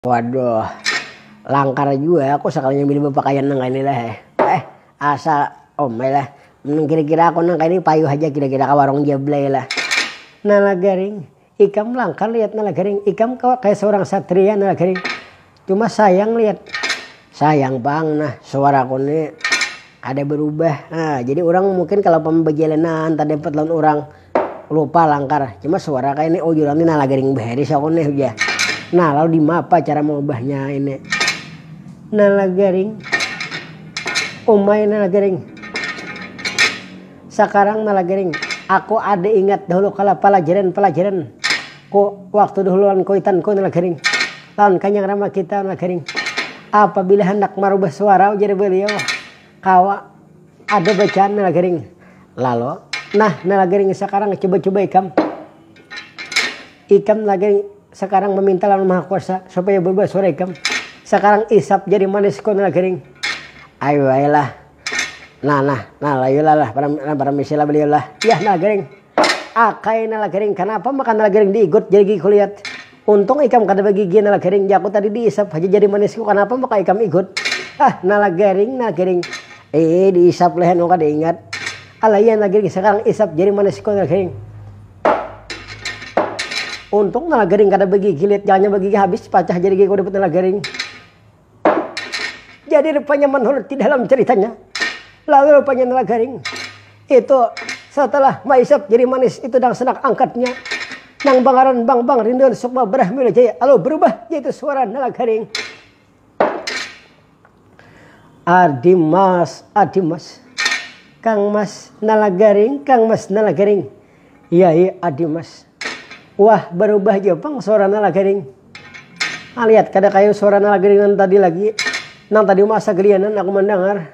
Waduh, langkar juga aku sekalinya milih pakaian nang ini lah. Asa omay lah. Kira-kira aku nang ini payu aja kira-kira ke warung jablay lah. Nala garing, ikam langkar lihat nala garing. Ikam kayak seorang satria nala garing. Cuma sayang lihat. Sayang bang, nah suara aku nih ada berubah. Nah, jadi orang mungkin kalau pembejelenan tadi dapat lawan orang lupa langkar. Cuma suara kayak ini oh nanti nala garing beres aku nih ya. Nah lalu di apa cara mengubahnya ini? Nala garing, umay nala garing. Sekarang nala garing, aku ada ingat dahulu kala pelajaran. Ko waktu dahuluan koitanku nala garing. Tahun kanyang ramah kita nala garing. Apabila hendak merubah suara jadi beliau, kawa ada bacaan nala garing. Lalu, nah nala garing sekarang coba-coba ikam nala garing. Sekarang meminta lawan Maha Kuasa supaya berubah suara ikam. Sekarang isap jadi manis kau nala garing. Ayo ayolah. Nah layulah para misilah beliau lah. Ya nala garing. Akai nala garing. Kenapa makan nala garing diigut jadi gigi kulihat. Untung ikam kada bagi gigi nala garing. Jaku tadi diisap aja jadi manis kau. Kenapa maka ikam ikut. Nala garing. Diisap lehen kau kada ingat. Alaya nala garing sekarang isap jadi manis kau nala garing. Untung nala garing kada bagi gilit, jangan bagi habis pacah jadi gigi dapat nala garing. Jadi rupanya menurut di dalam ceritanya, lalu rupanya nala garing itu setelah maisap jadi manis itu dan senak angkatnya nang bangaran bang rinduan sukma berah mila jaya lalu berubah yaitu suara nala garing. Adimas, Kang Mas nala garing, iya Adimas. Wah berubah jepang suara nala garing. Lihat kada kayu suara nala garing tadi lagi. Nang tadi masa gelianan aku mendengar.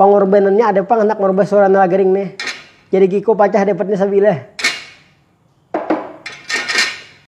Pengorbanannya ada pang anak merubah suara nala garing nih. Jadi giku pacah dapatnya sabilah.